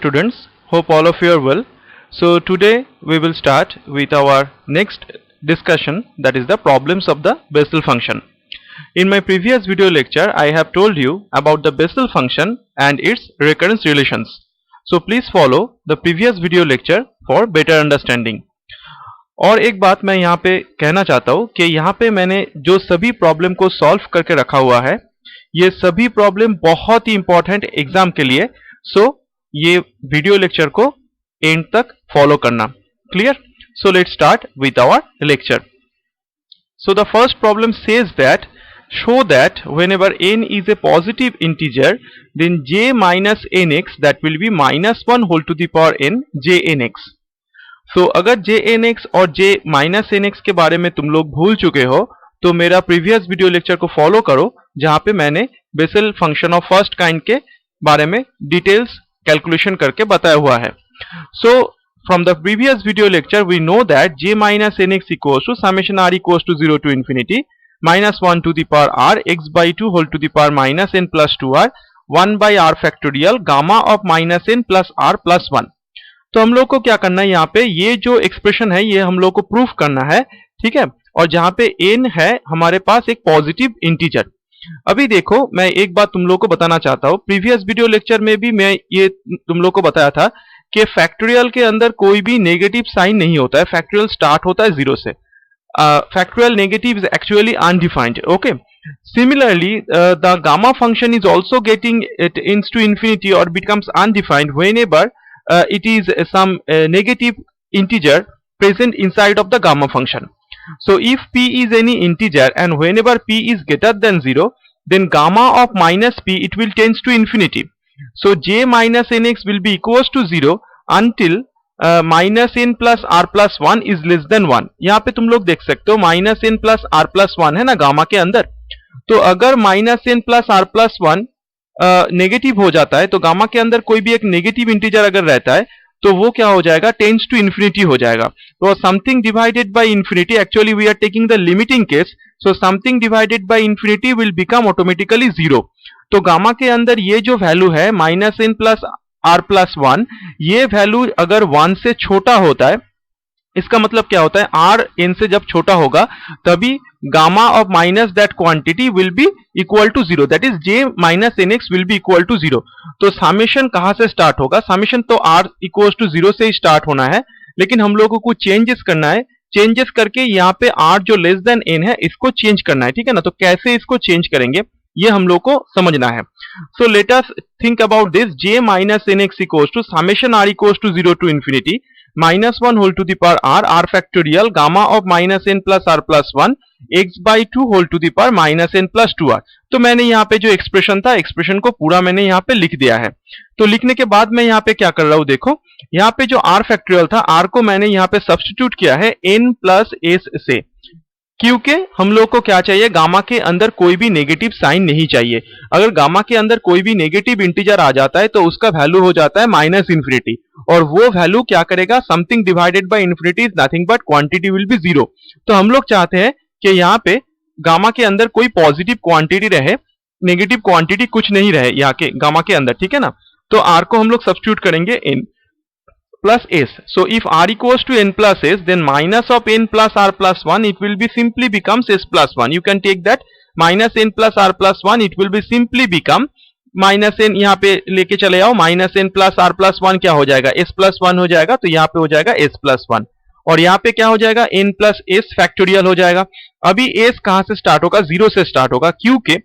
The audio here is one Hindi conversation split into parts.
Students, hope all of you are well. So today we will start with our next discussion, that is the problems of the Bessel function. In my previous video lecture I have told you about the Bessel function and its recurrence relations. So please follow the previous video lecture for better understanding. और एक बात मैं यहाँ पे कहना चाहता हूँ कि यहाँ पे मैंने जो सभी प्रॉब्लम को सॉल्व करके रखा हुआ है, ये सभी प्रॉब्लम बहुत ही इंपॉर्टेंट एग्जाम के लिए, सो ये वीडियो लेक्चर को एंड तक फॉलो करना. Clear? So let's start with our lecture. So the first problem says that show that whenever n is a positive integer then j minus nx, that will be minus 1 whole to the power n j nx. So अगर j nx और j minus nx के बारे में तुम लोग भूल चुके हो तो मेरा प्रीवियस वीडियो लेक्चर को फॉलो करो, जहां पे मैंने Bessel function of first kind के बारे में डिटेल्स कैलकुलेशन करके बताया हुआ है. So from the previous video lecture we know that j minus nx equals to summation r equals to 0 to infinity minus 1 to the power r x by 2 whole to the power minus n plus 2r 1 by r factorial gamma of minus n plus r plus 1. तो हम लोग को क्या करना है, यहाँ पे ये जो एक्सप्रेशन है ये हम लोग को प्रूफ करना है, ठीक है. और जहाँ पे n है हमारे पास एक पॉजिटिव इंटीजर. अभी देखो मैं एक बात तुम लोग को बताना चाहता हूँ, प्रीवियस वीडियो लेक्चर में भी मैं ये तुम लोग को बताया था कि फैक्टोरियल के अंदर कोई भी नेगेटिव साइन नहीं होता है, फैक्टोरियल स्टार्ट होता है जीरो से. Factorial negative is actually undefined. Okay. Similarly, the gamma function is also getting it into infinity or becomes undefined whenever it is some negative integer present inside of the gamma function. So if p is any integer and whenever p is greater than 0, then gamma of minus p it will tends to infinity. So j minus nx will be equals to 0 until minus n plus r plus one is less than one. यहाँ पे तुम लोग देख सकते हो minus n plus r plus one है ना गामा के अंदर. तो अगर minus n plus r plus one negative हो जाता है तो गामा के अंदर कोई भी एक नेगेटिव इंटीजर अगर रहता है तो वो क्या हो जाएगा, टेंड्स टू इन्फिनिटी हो जाएगा. तो something divided by infinity, actually we are taking the limiting case, so something divided by infinity will become automatically zero. तो गामा के अंदर ये जो वैल्यू है minus n plus r plus one, ये वैल्यू अगर वन से छोटा होता है, इसका मतलब क्या होता है, आर एन से जब छोटा होगा तभी gamma of minus that quantity will be equal to zero, that is j minus N x will be equal to zero. तो समेशन कहां से स्टार्ट होगा, समेशन तो आर इक्वल टू जीरो से ही स्टार्ट होना है, लेकिन हम लोगों को चेंजेस करना है. चेंजेस करके यहाँ पे आर जो लेस देन एन है इसको चेंज करना है, ठीक है ना. तो कैसे इसको चेंज करेंगे ये हम लोग को समझना है. So let us think about this. j minus N X equals to summation r equals to 0 to infinity minus 1 whole to the power r factorial gamma of minus n plus r plus 1 x by 2 whole to the power minus n plus 2r. तो मैंने यहाँ पे जो एक्सप्रेशन था, एक्सप्रेशन को पूरा मैंने यहाँ पे लिख दिया है. तो लिखने के बाद मैं यहाँ पे क्या कर रहा हूँ, देखो यहाँ पे जो r फैक्टोरियल था, r को मैंने यहाँ पे सब्स्टिट्यूट किया है n प्लस s से, क्योंकि हम लोग को क्या चाहिए, गामा के अंदर कोई भी नेगेटिव साइन नहीं चाहिए. अगर गामा के अंदर कोई भी नेगेटिव इंटीजर आ जाता है तो उसका वैल्यू हो जाता है माइनस इंफिनिटी, और वो वैल्यू क्या करेगा, something divided by infinity is nothing but quantity will be zero. तो हम लोग चाहते हैं कि यहाँ पे गामा के अंदर कोई पॉजिटिव क्वांटिटी रहे, नेगेटिव क्वांटिटी कुछ नहीं रहे यहाँ के गामा के अंदर, ठीक है ना. तो आर को हम लोग सब्स्टिट्यूट करेंगे n plus s. So if r equals to n plus s, then minus of n plus r plus 1 it will be simply becomes s plus 1. You can take that minus n plus r plus 1, it will be simply become minus n, यहाँ पे लेके चले आओ, minus n plus r plus 1 क्या हो जाएगा, s plus 1 हो जाएगा. तो यहाँ पे हो जाएगा s plus 1 और यहाँ पे क्या हो जाएगा, n plus s फैक्टोरियल हो जाएगा. अभी s कहाँ से स्टार्ट होगा, जीरो से स्टार्ट होगा, क्योंकि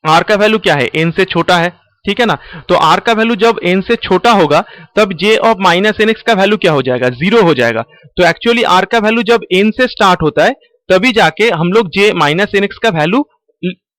r का वैल्यू क्या है, n से छोटा है, ठीक है ना. तो r का वैल्यू जब n से छोटा होगा तब j ऑफ माइनस nx का वैल्यू क्या हो जाएगा, जीरो हो जाएगा. तो एक्चुअली r का वैल्यू जब n से स्टार्ट होता है तभी जाके हम लोग j माइनस nx का वैल्यू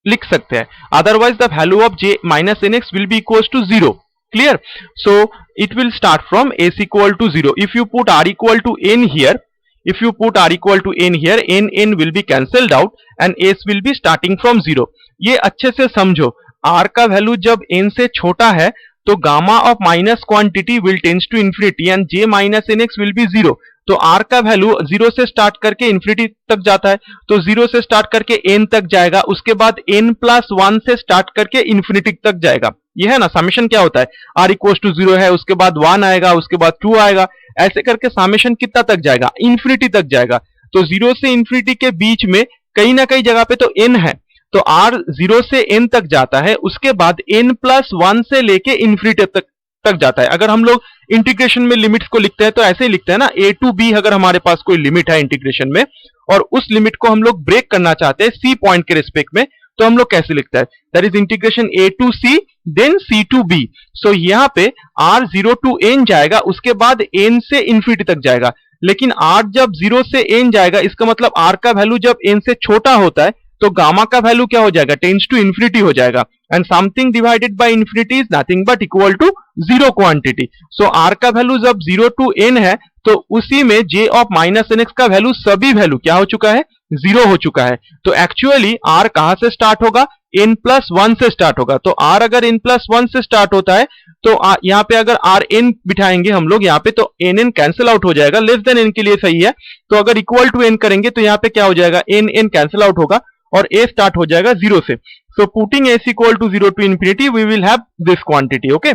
लिख सकते हैं, otherwise the value of j minus nx will be equals to zero. Clear? So it will start from s equal to zero. If you put r equal to n here, if you put r equal to n here, n will be cancelled out and s will be starting from 0. ये अच्छे से समझो, r का वैल्यू जब n से छोटा है तो gamma of minus quantity will tends to infinity and j minus nx will be zero. तो r का वैल्यू जीरो से स्टार्ट करके इंफिनिटी तक जाता है, तो जीरो से स्टार्ट करके n तक जाएगा, उसके बाद n प्लस वन से स्टार्ट करके इंफिनिटी तक जाएगा. ये है ना, समेशन क्या होता है, r इक्वल्स टू 0 है, उसके बाद 1 आएगा, उसके बाद 2 आएगा, ऐसे करके समेशन कितना तक जाएगा, इंफिनिटी तक जाएगा। तो 0 से इंफिनिटी के बीच में कहीं ना कहीं जगह पे तो n है, तो r 0 से n तक जाता है, उसके बाद n प्लस 1 से लेके इंफिनिटी तक जाता है। अगर हम लोग इंटीग्रेशन में लिमिट्स को लिखते हैं तो ऐसे ही लिखते हैं ना, a टू b अगर हमारे पास कोई लिमिट है इंटीग्रेशन में और उस लिमिट को हम लोग ब्रेक करना चाहते हैं c पॉइंट के रिस्पेक्ट में, तो हम लोग कैसे लिखते हैं, that is integration a to c then c to b। So यहाँ पे r 0 टू n जाएगा, उसके बाद n से इंफिनिटी तक जाएगा, लेकिन r जब 0 से n जाएगा इसका मतलब r का वैल्यू जब n से छोटा होता है तो गामा का वैल्यू क्या हो जाएगा, टेंड्स टू इंफिनिटी हो जाएगा, and something divided by infinity is nothing but equal to zero quantity. So r का वैल्यू जब 0 टू n है तो उसी में j ऑफ माइनस nx का वैल्यू सभी वैल्यू क्या हो चुका है, 0 हो चुका है। तो एक्चुअली r कहां से स्टार्ट होगा, n प्लस 1 से स्टार्ट होगा। तो r अगर n प्लस 1 से स्टार्ट होता है तो यहाँ पे अगर r n बिठाएंगे हम लोग यहाँ पे तो n n कैंसिल आउट हो जाएगा, लेस देन n के लिए सही है। तो अगर इक्वल टू n करेंगे तो यहाँ पे क्या हो जाएगा, n n कैंसिल आउट होगा और a स्टार्ट हो जाएगा 0 से। So putting s equal to 0 to infinity we will have this quantity. Okay,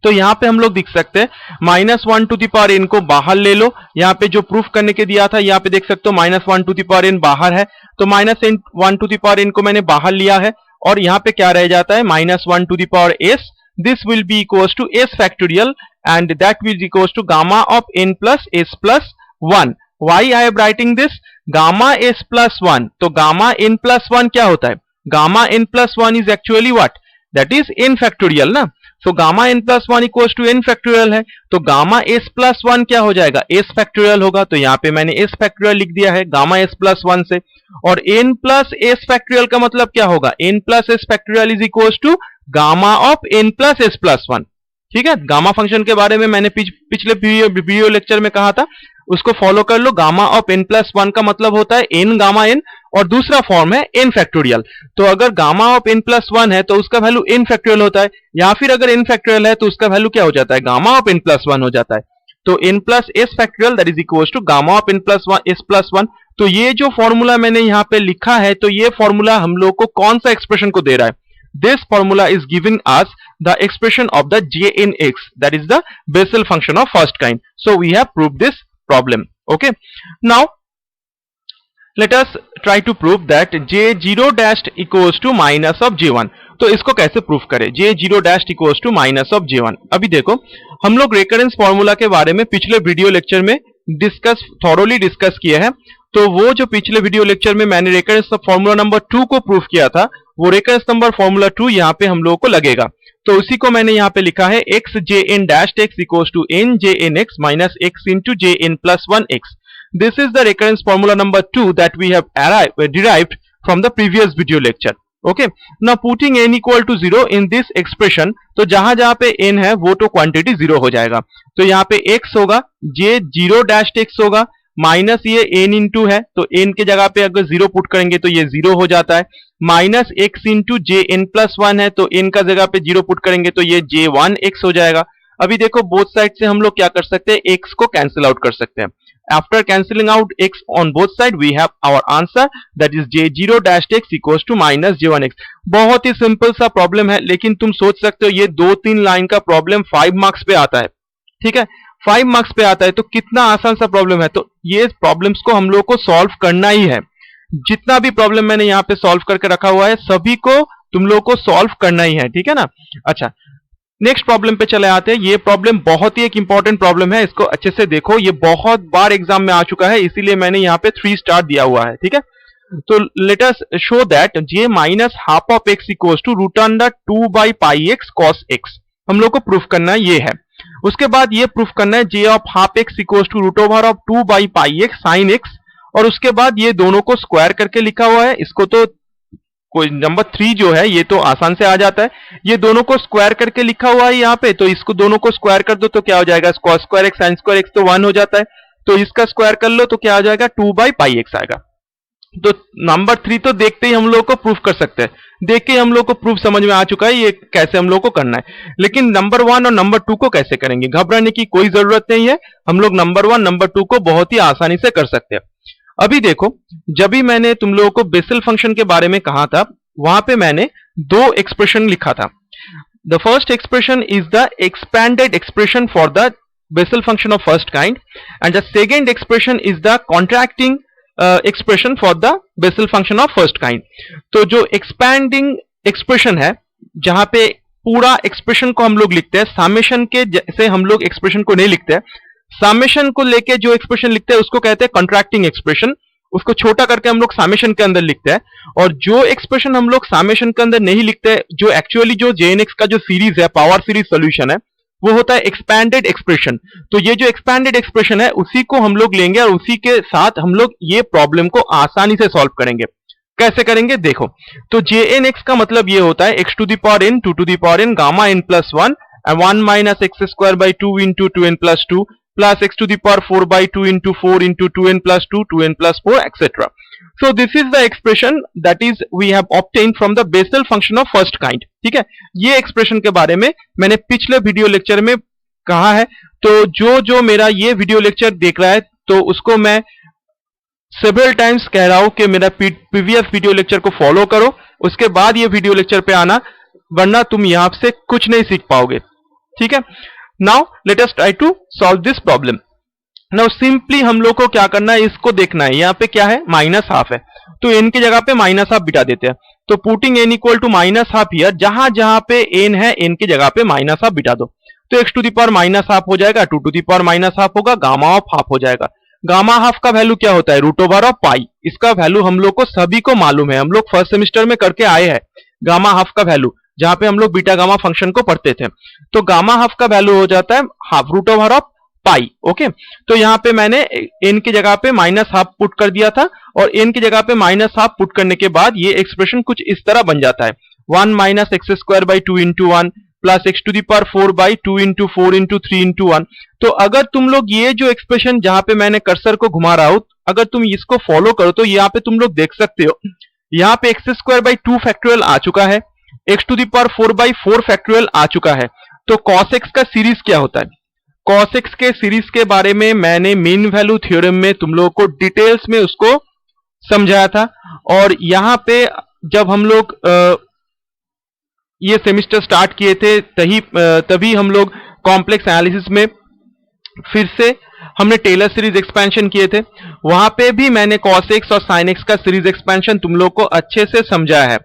तो यहाँ पे हम लोग देख सकते हैं -1 टू द पावर n को बाहर ले लो, यहाँ पे जो प्रूफ करने के दिया था यहाँ पे देख सकते हो -1 टू द पावर n बाहर है, तो -1 टू द पावर n को मैंने बाहर लिया है और यहाँ पे क्या रह जाता है, -1 to the power s, this will be equals to s factorial and that will be equals to gamma of n plus s plus 1। Why I am writing this gamma s plus 1, तो गामा n प्लस 1 क्या होता है, gamma n plus 1 is actually what, that is n factorial ना। तो gamma n plus 1 equals to n factorial है, तो गामा s प्लस 1 क्या हो जाएगा, s फैक्टोरियल होगा। तो यहाँ पे मैंने s फैक्टोरियल लिख दिया है गामा s प्लस 1 से, और n प्लस s फैक्टोरियल का मतलब क्या होगा, n plus s factorial is equals to gamma of n plus s plus 1। ठीक है, गामा फंक्शन के बारे में मैंने पिछले वीडियो लेक्चर में कहा था, उसको फॉलो कर लो। गामा ऑफ n प्लस 1 का मतलब होता है n गामा n और दूसरा फॉर्म है n फैक्टोरियल। तो अगर गामा ऑफ n प्लस 1 है तो उसका वैल्यू n फैक्टोरियल होता है, या फिर अगर n फैक्टोरियल है तो उसका वैल्यू क्या हो जाता है, गामा ऑफ n प्लस 1 हो जाता है। तो n plus s factorial that is equals to gamma of n plus 1 s plus 1। तो ये जो फॉर्मूला मैंने यहाँ पे लिखा है, तो ये फॉर्मूला हम लोग को कौन सा एक्सप्रेशन को दे रहा है, this formula is giving us the expression of the j in x, that is the Bessel function of first kind. So we have proved this problem. Okay, now let us try to prove that j0 dash equals to minus of j1। तो इसको कैसे प्रूफ करें, j0 dash equals to minus of j1। अभी देखो हम लोग रेकरेंस फॉर्मूला के बारे में पिछले वीडियो लेक्चर में थॉरोली डिस्कस किए हैं। तो वो जो पिछले वीडियो लेक्चर में मैंने रेकरेंस फॉर्मूला नंबर 2 को प्रूफ किया था, वो रेकरेंस नंबर फॉर्मूला 2 यहाँ पे हम लोगों को लगेगा। तो उसी को मैंने यहाँ पे लिखा है x j n dash x equals to n j n x minus x into j n plus 1 x। This is the recurrence formula number 2 that we have derived from the previous video lecture. Okay, now putting n equal to 0 in this expression, तो जहां जहां पे n है वो तो क्वांटिटी 0 हो जाएगा। तो यहाँ पे x होगा, j0 dash x होगा, माइनस ये n इंटू है तो n के जगह पे अगर 0 पुट करेंगे तो ये 0 हो जाता है, minus x into J N plus 1 है तो n का जगह पे 0 पुट करेंगे तो ये j1x हो जाएगा। अभी देखो बोथ साइड से हम लोग क्या कर सकते हैं, x को कैंसिल आउट कर सकते हैं। After cancelling out x on both side we have our answer that is j0 dash x equals to minus j1x। बहुत ही सिंपल सा प्रॉब्लम है, लेकिन तुम सोच सकते हो ये 2-3 लाइन का प्रॉब्लम 5 मार्क्स पे आता है। ठीक है, 5 मार्क्स पे आता है तो कितना आसान सा प्रॉब्लम है। तो ये प्रॉब्लम्स को हम लोग को सॉल्व करना ही है। जितना भी प्रॉब्लम मैंने यहाँ पे सॉल्व करके रखा हुआ है सभी को तुम लोग को सॉल्व करना ही है। ठीक है ना। अच्छा, नेक्स्ट प्रॉब्लम पे चले आते हैं। ये प्रॉब्लम बहुत ही एक इंपॉर्टेंट प्रॉब्लम है, इसको अच्छे से देखो, ये बहुत बार एग्जाम में आ चुका है, इसीलिए मैंने यहाँ पे 3 स्टार दिया हुआ है। ठीक है, तो let us show that j minus half of x equals to root under 2 by pi x cos x। हम लोग को प्रूफ करना ये है। उसके बाद ये प्रूफ करना है j of half x equals to root over of 2 by pi x sine x, और उसके बाद ये दोनों को स्क्वायर करके लिखा हुआ है। इसको तो कोई नंबर 3 जो है ये तो आसान से आ जाता है, ये दोनों को स्क्वायर करके लिखा हुआ है यहाँ पे, तो इसको दोनों को स्क्वायर कर दो तो क्या हो जाएगा, cos square x sin square x तो 1 हो जाता है, तो इसका स्क्वायर कर लो तो क्या आ जाएगा 2 बाई पाई x आएगा। तो नंबर 3 तो देखते ही हम लोग को प्रूफ कर सकते हैं, देख के हम लोग को प्रूफ समझ में आ चुका है ये कैसे हम लोग को करना है। लेकिन नंबर 1 और नंबर 2 को कैसे करेंगे, घबराने की कोई जरूरत नहीं है, हम लोग नंबर 1 नंबर 2 को बहुत ही आसानी से कर सकते हैं। अभी देखो, जब भी मैंने तुम लोगों को बेसल फंक्शन के बारे में कहा था वहां पे मैंने 2 एक्सप्रेशन लिखा था। the first expression is the expanded expression for the Bessel function of first kind, and the second expression is the contracting expression for the Bessel function of first kind. तो जो expanding expression है, जहां पे पूरा एक्सप्रेशन को हम लोग लिखते हैं, सामेशन के जैसे हम लोग एक्सप्रेशन को नहीं लिखते हैं, सामेशन को लेके जो एक्सप्रेशन लिखते हैं उसको कहते हैं कॉन्ट्रैक्टिंग एक्सप्रेशन, उसको छोटा करके हम लोग सामेशन के अंदर लिखते हैं। और जो एक्सप्रेशन हम लोग सामेशन के अंदर नहीं लिखते, जो एक्चुअली जो जेएनएक्स का जो सीरीज है, पावर सीरीज सॉल्यूशन है, वो होता है एक्सपैंडेड एक्सप्रेशन। तो ये जो एक्सपैंडेड एक्सप्रेशन है उसी को हम लोग लेंगे और उसी के साथ हम लोग ये प्रॉब्लम को आसानी से सॉल्व करेंगे। कैसे करेंगे देखो, तो jnx का मतलब ये होता है x to the power n 2 to the power n gamma n plus 1 and 1 minus x square by 2 into 2n plus 2 plus x to the power 4 by 2 into 4 into 2n plus 2 2n plus 4 etc. So this is the expression that is we have obtained from the Bessel function of first kind. ठीक है, ये एक्सप्रेशन के बारे में मैंने पिछले वीडियो लेक्चर में कहा है। तो जो मेरा ये वीडियो लेक्चर देख रहा है तो उसको मैं सेवरल टाइम्स कह रहा हूं कि मेरा प्रीवियस वीडियो लेक्चर को फॉलो करो, उसके बाद ये वीडियो लेक्चर पे आना, वरना तुम यहां से कुछ नहीं सीख पाओगे। ठीक है, now let us try to solve this problem. Now simply हम लोग को क्या करना है, इसको देखना है। यहाँ पे क्या है, माइनस हाफ है, तो एन की जगह पे माइनस हाफ बिठा देते हैं। तो putting N equal to minus half here, जहां जहां पे एन है एन की जगह पे माइनस हाफ बिठा दो। तो X to the power minus half हो जाएगा, 2 to the power minus half होगा, गामा ऑफ हाफ हो जाएगा। गामा हाफ का वैल्यू क्या होता है, रूट ओवर ऑफ पाई। इसका वैल्यू हम लोग को सभी को मालूम है, हम लोग फर्स्ट सेमेस्टर में करके आए हैं गामा हाफ का वैल्यू, जहां पे हम लोग बीटा गामा फंक्शन को पढ़ते थे। तो गामा हाफ का वैल्यू हो जाता है half root over of pi. Okay, तो यहाँ पे मैंने एन की जगह पे माइनस हाफ पुट कर दिया था, और एन की जगह पे माइनस हाफ पुट करने के बाद ये एक्सप्रेशन कुछ इस तरह बन जाता है, 1 minus X square by 2 into 1 plus X to the power 4 by 2 into 4 into 3 into 1। तो अगर तुम लोग ये जो एक्सप्रेशन जहां पे मैंने कर्सर को घुमा रहा हूं, अगर तुम इसको फॉलो करो तो यहाँ पे तुम लोग देख सकते हो, यहाँ पे एक्स स्क्वायर बाई 2 फैक्टोरियल आ चुका है, X to the power 4 by 4 factorial आ चुका है। तो कॉस एक्स का सीरीज क्या होता है, कॉस एक्स के सीरीज के बारे में मैंने मीन वैल्यू थ्योरम में तुम लोगों को डिटेल्स में उसको समझाया था। और यहाँ पे जब हम लोग ये सेमेस्टर स्टार्ट किए थे तभी हम लोग कॉम्प्लेक्स एनालिसिस में फिर से हमने टेलर सीरीज एक्सपेंशन किए थे, वहां पे भी मैंने कॉस एक्स और साइन एक्स का सीरीज एक्सपेंशन तुम लोग को अच्छे से समझाया है।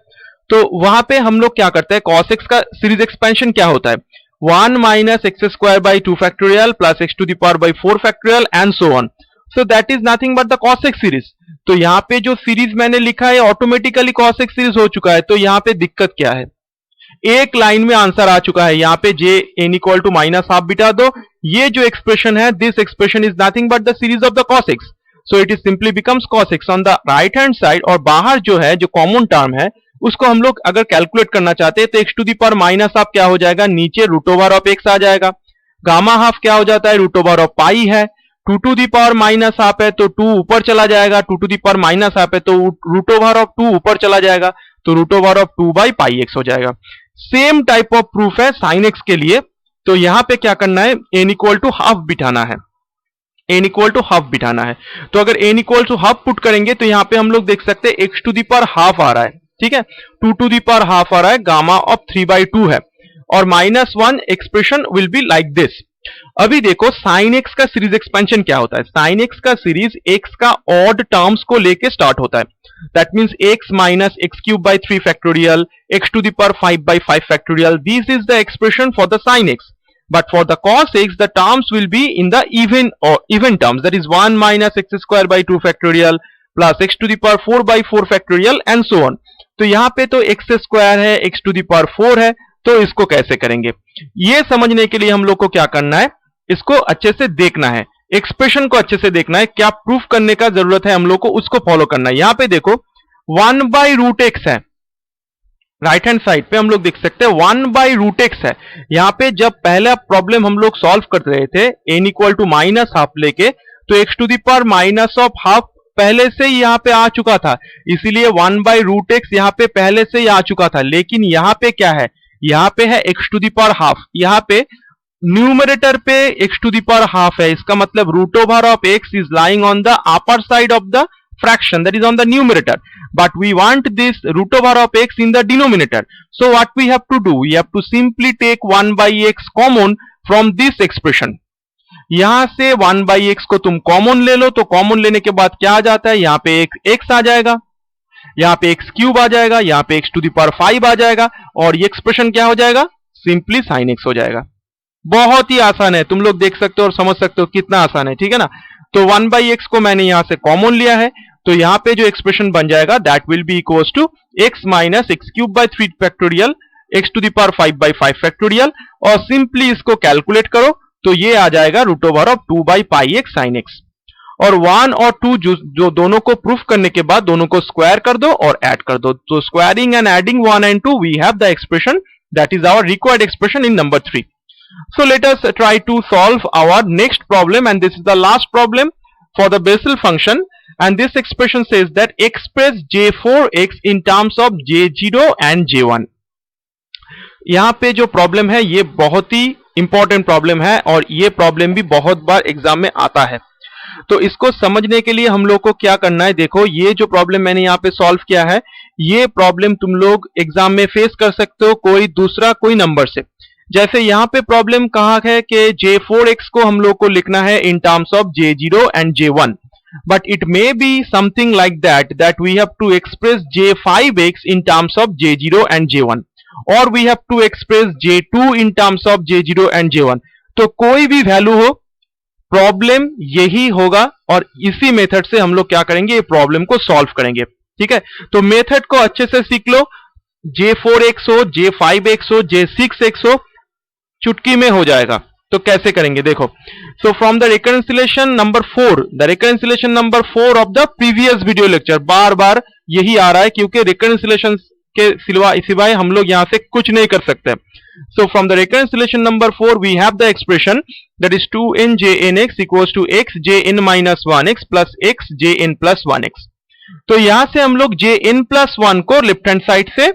तो वहां पे हम लोग क्या करते हैं, कॉस एक्स का सीरीज एक्सपेंशन क्या होता है, 1 minus X square by 2 factorial plus X to the power by 4 factorial and so on. So that is nothing but the cos X series. तो यहाँ पे जो सीरीज मैंने लिखा है ऑटोमेटिकली कॉस एक्स सीरीज हो चुका है। तो यहाँ पे दिक्कत क्या है, एक लाइन में आंसर आ चुका है। यहाँ पे J N equal to minus half बिठा दो, ये जो एक्सप्रेशन है, this expression is nothing but the series of the cos X, so it is simply becomes cos X on the right hand side. और बाहर जो है, जो कॉमन टर्म है, उसको हम लोग अगर कैलकुलेट करना चाहते हैं तो X to the power minus half क्या हो जाएगा, नीचे रूट ओवर ऑफ एक्स आ जाएगा। गामा हाफ क्या हो जाता है, रूट ओवर ऑफ पाई है, 2 to the power minus half है तो 2 ऊपर चला जाएगा, 2 to the power minus half है तो रूट ओवर ऑफ 2 ऊपर चला जाएगा, तो root over of 2 by pi X हो जाएगा। सेम टाइप ऑफ प्रूफ है साइन एक्स के लिए। तो यहां पे क्या करना है, एन इक्वल टू हाफ बिठाना है, एन इक्वल टू हाफ बिठाना है। तो अगर N equal to half put करेंगे तो यहां पे हम लोग देख सकते हैं X to the power half आ रहा है, ठीक है, 2 टू दी पावर हाफ आ रहा है, गामा ऑफ 3/2 है, और -1 expression will be like this. अभी देखो साइन एक्स का सीरीज एक्सपेंशन क्या होता है, साइन एक्स का सीरीज एक्स का ऑड टर्म्स को लेके स्टार्ट होता है। That means x minus x cube by 3 factorial, x to the power 5 by 5 factorial. This is the expression for the sin x. But for the cos x, the terms will be in the even terms. That is 1 minus x square by 2 factorial plus x to the power 4 by 4 factorial and so on. तो यहाँ पे तो x स्क्वायर है, x to the power 4 है, तो इसको कैसे करेंगे, ये समझने के लिए हम लोग को क्या करना है, इसको अच्छे से देखना है, एक्सप्रेशन को अच्छे से देखना है, क्या प्रूफ करने का जरूरत है हम लोग को, उसको फॉलो करना है। यहां पे देखो 1 बाई रूट एक्स है, राइट हैंड साइड पे हम लोग देख सकते हैं 1 बाई रूट एक्स है। यहां पे जब पहला प्रॉब्लम हम लोग सॉल्व कर रहे थे N equal to minus half लेके, तो X to the power minus of half पहले से ही यहां पे आ चुका था, इसीलिए 1 बाई रूट एक्स यहां पे पहले से ही आ चुका था। लेकिन यहां पे क्या है, यहां पे है X to the power half, यहां पे न्यूमरेटर पे X to the power half है, इसका मतलब root over of X is lying on the upper side of the fraction, that is on the numerator, but we want this root over of x in the denominator. So what we have to do, we have to simply take 1 by x common from this expression. यहां से 1 by x को तुम कॉमन ले लो, तो कॉमन लेने के बाद क्या आ जाता है, यहां पे एक x आ जाएगा, यहां पे x क्यूब आ जाएगा, यहां पे x टू द पावर 5 आ जाएगा, और ये एक्सप्रेशन क्या हो जाएगा, सिंपली sin x हो जाएगा. बहुत ही आसान है, तुम लोग देख सकते हो और समझ सकते हो कितना आसान है, ठीक है ना. तो 1 by x को मैंने यहां से कॉमन लिया है, तो यहां पे जो एक्सप्रेशन बन जाएगा that will be equals to x minus X cube by 3 factorial x to the power 5 by 5 factorial, और सिंपली इसको कैलकुलेट करो तो ये आ जाएगा root over of 2 by pi X sine X. और 1 और 2 जो दोनों को प्रूफ करने के बाद दोनों को स्क्वायर कर दो और ऐड कर दो, तो squaring and adding 1 and 2 we have the expression that is our required expression in number 3. So let us try to solve our next problem, and this is the last problem for the Bessel function, and this expression says that express j4x in terms of j0 and j1. यहाँ पे जो प्रॉब्लम है ये बहुत ही इंपॉर्टेंट प्रॉब्लम है, और ये प्रॉब्लम भी बहुत बार एग्जाम में आता है. तो इसको समझने के लिए हम लोग को क्या करना है, देखो ये जो प्रॉब्लम मैंने यहाँ पे सॉल्व किया है, ये प्रॉब्लम तुम लोग एग्जाम में फेस कर सकते हो कोई नंबर से. जैसे यहाँ पे प्रॉब्लम कहा है कि j4x को हम लोग को लिखना है in terms of j0 and j1, but it may be something like that we have to express j5x in terms of j0 and j1, or we have to express j2 in terms of j0 and j1. तो कोई भी वैल्यू हो, प्रॉब्लम यही होगा, और इसी मेथड से हम लोग क्या करेंगे, ये प्रॉब्लम को सॉल्व करेंगे. ठीक है, तो मेथड को अच्छे से सीख लो. j4x हो, j5x हो, j6x हो, चुटकी में हो जाएगा. तो कैसे करेंगे देखो. So from the reconciliation number 4, the reconciliation number 4 of the previous video lecture, बार बार यही आ रहा है क्योंकि रिकंसिलिएशन के सिवाय हम लोग यहां से कुछ नहीं कर सकते. So from the reconciliation number 4 we have the expression that is 2n(jnx) equals to xjn-1x plus xjn+1x. तो यहां से हम लोग jn+1 को लेफ्ट हैंड साइड से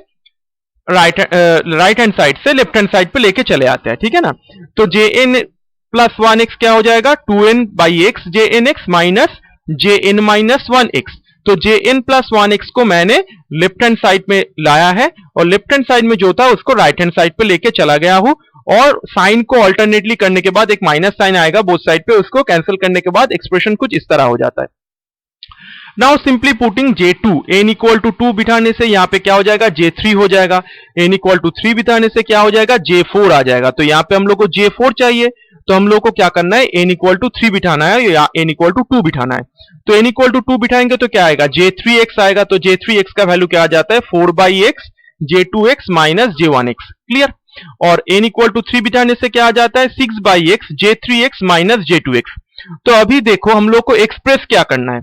राइट हैंड साइड से लेफ्ट हैंड साइड पे लेके चले आते हैं. ठीक है ना. तो jn+1x क्या हो जाएगा, 2n by x jnx minus jn-1x. तो jn+1x को मैंने लेफ्ट हैंड साइड में लाया है, और लेफ्ट हैंड साइड में जो था उसको राइट हैंड साइड पे लेके चला गया हूं, और साइन को अल्टरनेटली करने के बाद एक माइनस साइन आएगा बोथ साइड पे, उसको कैंसिल करने के बाद एक्सप्रेशन कुछ इस तरह हो जाता है. Now simply putting j2, n equal to 2 बिठाने से यहाँ पे क्या हो जाएगा, j3 हो जाएगा. n इक्वल टू 3 बिठाने से क्या हो जाएगा, j4 आ जाएगा. तो यहाँ पे हम लोग को j4 चाहिए, तो हम लोग को क्या करना है, n इक्वल टू 3 बिठाना है या n इक्वल टू 2 बिठाना है. तो n इक्वल टू 2 बिठाएंगे तो क्या आएगा, j3x आएगा. तो j3x का वैल्यू क्या आ जाता है, 4/x j2x minus j1x. Clear. और n इक्वल टू 3 बिठाने से क्या आ जाता है, 6/x j3x माइनस j2x. तो अभी देखो हम लोग को एक्सप्रेस क्या करना है,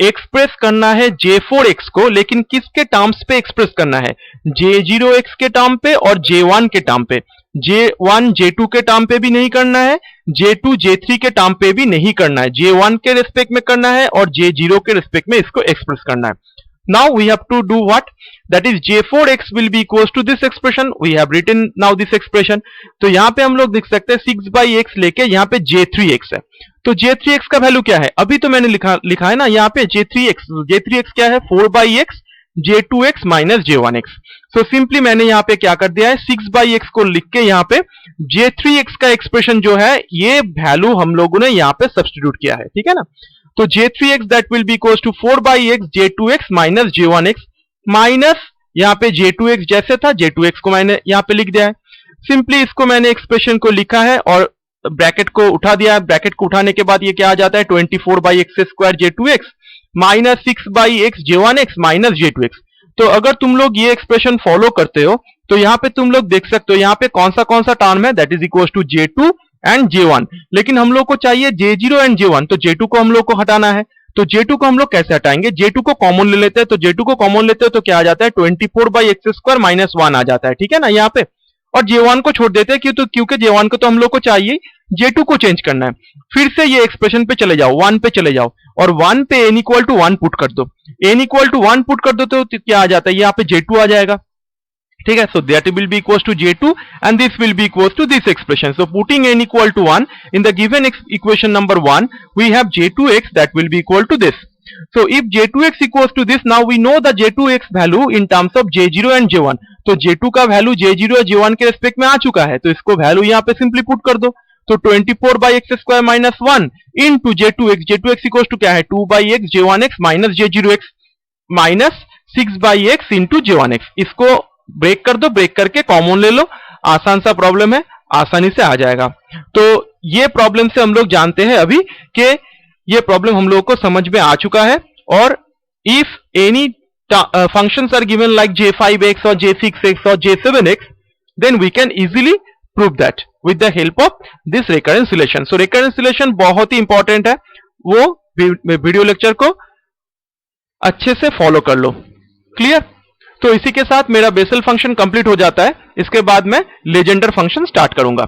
एक्सप्रेस करना है j4x को, लेकिन किसके टर्म्स पे एक्सप्रेस करना है, j0x के टर्म पे और j1 के टर्म पे. j1 j2 के टर्म पे भी नहीं करना है, j2 j3 के टर्म पे भी नहीं करना है, j1 के रिस्पेक्ट में करना है और j0 के रिस्पेक्ट में इसको एक्सप्रेस करना है. Now we have to do what? That is j4x will be equals to this expression. We have written now this expression. तो यहाँ पे हम लोग देख सकते हैं 6/x लेके यहाँ पे j3x है. तो j3x का वैल्यू क्या है, अभी तो मैंने लिखा है ना यहाँ पे j3x क्या है, 4/x j2x minus j1x. So simply मैंने यहाँ पे क्या कर दिया है, 6/x को लिख के यहाँ पे j3x का एक्सप्रेशन जो है ये वैल्यू हम लोगों ने यहाँ पे सब्स्टिट्यूट किया है. ठीक है ना. तो j3x that will be equals to 4/x j2x minus j1x, minus यहाँ पे j2x जैसे था j2x को मैंने यहाँ पे लिख दिया है. सिंपली इसको मैंने एक्सप्रेशन को लिखा है और ब्रैकेट को उठा दिया है. ब्रैकेट को उठाने के बाद ये क्या आ जाता है, 24/x² j2x minus 6/x j1x minus j2x. तो अगर तुम लोग ये एक्सप्रेशन फॉलो करते हो तो यहाँ पे तुम लोग देख सकते हो यहाँ पे कौन सा टर्म है, that is equal to j2 and j1. लेकिन हम लोग को चाहिए j0 एंड j1, तो j2 को हम लोग को हटाना है. तो j2 को हम लोग कैसे हटाएंगे, j2 को कॉमन ले लेते हैं. तो j2 को कॉमन लेते हैं तो क्या आ जाता है, 24/x² माइनस 1 आ जाता है. ठीक है ना यहाँ पे. और j1 को छोड़ देते हैं क्योंकि j1 को तो हम लोग को चाहिए, j2 को चेंज करना है. फिर से ये एक्सप्रेशन पे चले जाओ, 1 पे चले जाओ, और 1 पे n इक्वल टू 1 पुट कर दो. n इक्वल टू 1 पुट कर दो तो क्या आ जाता है, यहाँ पे j2 आ जाएगा. ठीक है. So that will be equals to j2 and this will be equals to this expression. So putting n equal to 1 in the given equation number 1 we have j2x that will be equal to this. So if j2x equals to this, now we know the j2x value in terms of j0 and j1. तो j2 का वैल्यू j0 और j1 के रेस्पेक्ट में आ चुका है, तो इसको वैल्यू यहाँ पे सिंपली पुट कर दो। तो 24 by x square minus 1 into j2x equals to क्या है 2 by x j1x minus j0x minus 6 by x into j1x। इसको ब्रेक कर दो, ब्रेक करके कॉमन ले लो, आसान सा प्रॉब्लम है, आसानी से आ जाएगा। तो ये प्रॉब्लम से हम लोग जानते हैं अभी कि ये प्रॉब्लम हम लोगों को समझ में आ चुका है। और if any functions are given like j5x or j6x or j7x, then we can easily prove that with the help of this recurrence relation. So recurrence relation बहुत ही इंपॉर्टेंट है, वो वीडियो लेक्चर को अच्छे से फॉलो कर लो। क्लियर? तो इसी के साथ मेरा बेसल फंक्शन कंप्लीट हो जाता है। इसके बाद मैं लेजेंडर फंक्शन स्टार्ट करूंगा।